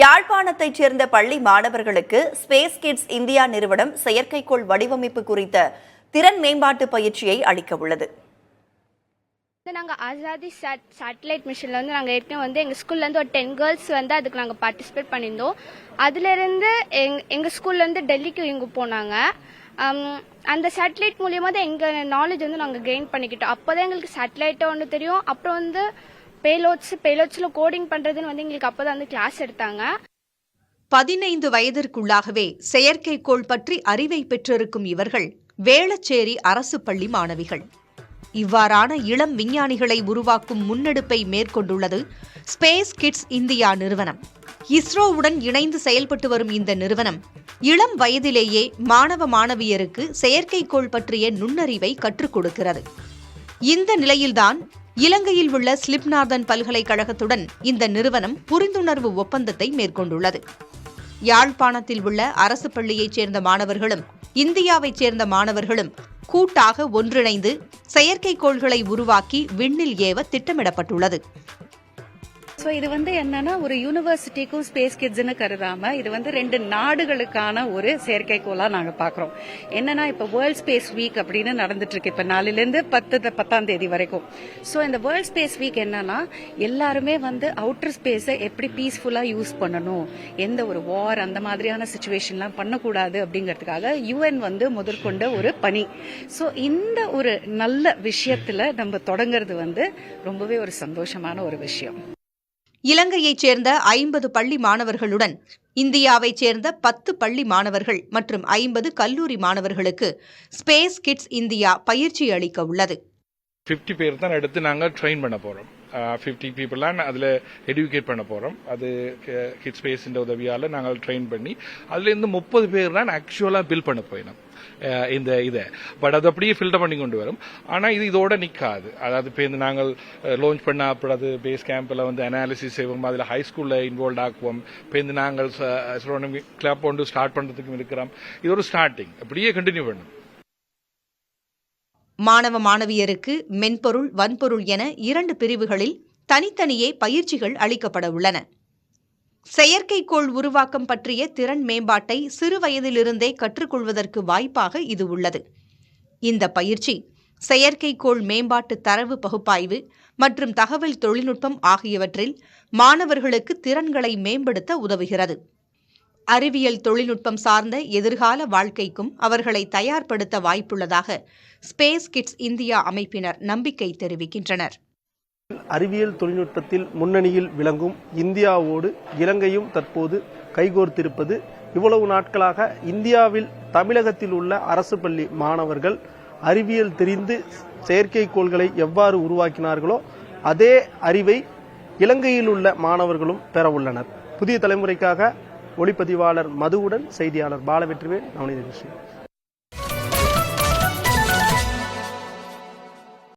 யாழ்ப்பாணத்தைச் சேர்ந்த பள்ளி மாணவர்களுக்கு ஸ்பேஸ் கிட்ஸ் இந்தியா நிறுவனம் செயற்கைக்கோள் வடிவமைப்பு குறித்த திறன் மேம்பாட்டு பயிற்சியை அளிக்க உள்ளது. நாங்கள் ஆசாதி சேட்டலைட் மிஷனில் நாங்கள் ஏற்கனவே எங்கள் ஸ்கூல்லேருந்து ஒரு 10 கேர்ள்ஸ் அதுக்கு நாங்கள் பார்ட்டிசிபேட் பண்ணியிருந்தோம். அதுலேருந்து எங்கள் ஸ்கூல்லேருந்து டெல்லிக்கு இங்கே போனாங்க. அந்த சேட்டலைட் மூலியமாக தான் எங்கள் நாலேஜ் நாங்கள் கெயின் பண்ணிக்கிட்டோம். அப்போ தான் எங்களுக்கு சேட்டலைட்டை ஒன்று தெரியும். அப்புறம் பேலோட்ஸில் கோடிங் பண்ணுறதுன்னு எங்களுக்கு அப்போ தான் கிளாஸ் எடுத்தாங்க. 15 வயதிற்குள்ளாகவே செயற்கைக்கோள் பற்றி அறிவை பெற்றிருக்கும் இவர்கள் வேளச்சேரி அரசு பள்ளி மாணவிகள். இவ்வாறான இளம் விஞ்ஞானிகளை உருவாக்கும் முன்னெடுப்பை மேற்கொண்டுள்ளது ஸ்பேஸ் கிட்ஸ் இந்தியா நிறுவனம். இஸ்ரோவுடன் இணைந்து செயல்பட்டு வரும் இந்த நிறுவனம் இளம் வயதிலேயே மாணவ மாணவியருக்கு செயற்கைக்கோள் பற்றிய நுண்ணறிவை கற்றுக் கொடுக்கிறது. இந்த நிலையில்தான் இலங்கையில் உள்ள ஸ்லிப்நாதன் பல்கலைக்கழகத்துடன் இந்த நிறுவனம் புரிந்துணர்வு ஒப்பந்தத்தை மேற்கொண்டுள்ளது. யாழ்ப்பாணத்தில் உள்ள அரசு பள்ளியைச் சேர்ந்த மாணவர்களும் இந்தியாவைச் சேர்ந்த மாணவர்களும் கூட்டாக ஒன்றிணைந்து செயற்கைக்கோள்களை உருவாக்கி விண்ணில் ஏவ திட்டமிடப்பட்டுள்ளது. இது என்னன்னா ஒரு யூனிவர்சிட்டிக்கும் ஸ்பேஸ் கிட்ஸ்னு கருதாம இது 2 நாடுகளுக்கான ஒரு செயற்கைக்கோளா நாங்க பாக்குறோம். என்னன்னா இப்ப வேர்ல்ட் ஸ்பேஸ் வீக் அப்படின்னு நடந்துட்டு இருக்கு. இப்ப 4ல இருந்து 10ஆம் தேதி வரைக்கும். சோ இந்த வேர்ல்ட் ஸ்பேஸ் வீக் என்னன்னா எல்லாருமே அவுட்டர் ஸ்பேஸை எப்படி பீஸ்ஃபுல்லா யூஸ் பண்ணணும், எந்த ஒரு வார் அந்த மாதிரியான சிச்சுவேஷன்லாம் பண்ணக்கூடாது அப்படிங்கறதுக்காக UN முதற்கொண்ட ஒரு பணி. சோ இந்த ஒரு நல்ல விஷயத்துல நம்ம தொடங்குறது ரொம்பவே ஒரு சந்தோஷமான ஒரு விஷயம். இலங்கையைச் சேர்ந்த 50 பள்ளி மாணவர்களுடன் இந்தியாவைச் சேர்ந்த 10 பள்ளி மாணவர்கள் மற்றும் 50 கல்லூரி மாணவர்களுக்கு ஸ்பேஸ் கிட்ஸ் இந்தியா பயிற்சி அளிக்க உள்ளது. 50 பேர் தான் எடுத்து நாங்கள் ட்ரெயின் பண்ண போறோம். 50 பீப்புளான் அதில் எடுக்கேட் பண்ண போறோம். அது கிட்ஸ் ஸ்பேஸின் உதவியால் நாங்கள் ட்ரெயின் பண்ணி அதுலேருந்து 30 பேர் தான் ஆக்சுவலாக பில் பண்ண போயிடும் இந்த இதை. பட் அது அப்படியே ஃபில்டர் பண்ணி கொண்டு வரும். ஆனால் இதோட நிற்காது. அதாவது இப்போ நாங்கள் லான்ச் பண்ண அப்புறம் அது பேஸ் கேம்பில் அனாலிசிஸ் செய்வோம். அதில் ஹை ஸ்கூலில் இன்வால்வ் ஆக்குவோம். இப்போ நாங்கள் கிளப் ஒன்று ஸ்டார்ட் பண்ணுறதுக்கும் இருக்கிறோம். இது ஒரு ஸ்டார்டிங், அப்படியே கண்டினியூ பண்ணும். மாணவ மாணவியருக்கு மென்பொருள் வன்பொருள் என 2 பிரிவுகளில் தனித்தனியே பயிற்சிகள் அளிக்கப்பட உள்ளன. செயற்கைக்கோள் உருவாக்கம் பற்றிய திறன் மேம்பாட்டை சிறு வயதிலிருந்தே கற்றுக்கொள்வதற்கு வாய்ப்பாக இது உள்ளது. இந்த பயிற்சி செயற்கைக்கோள் மேம்பாட்டு தரவு பகுப்பாய்வு மற்றும் தகவல் தொழில்நுட்பம் ஆகியவற்றில் மாணவர்களுக்கு திறன்களை மேம்படுத்த உதவுகிறது. அறிவியல் தொழில்நுட்பம் சார்ந்த எதிர்கால வாழ்க்கைக்கும் அவர்களை தயார்படுத்த வாய்ப்புள்ளதாக ஸ்பேஸ் கிட்ஸ் இந்தியா அமைப்பினர் நம்பிக்கை தெரிவிக்கின்றனர். அறிவியல் தொழில்நுட்பத்தில் முன்னணியில் விளங்கும் இந்தியாவோடு இலங்கையும் தற்போது கைகோர்த்திருப்பது இவ்வளவு நாட்களாக இந்தியாவில் தமிழகத்தில் உள்ள அரசு பள்ளி மாணவர்கள் அறிவியல் தெரிந்து செயற்கைக்கோள்களை எவ்வாறு உருவாக்கினார்களோ அதே அறிவை இலங்கையில் உள்ள மாணவர்களும் பெற உள்ளனர். புதிய தலைமுறைக்காக ஒளிப்பதிவாளர் மதுவுடன் செய்தியாளர் பாலவெற்றிவேல், நவநீத கிருஷ்ணன்.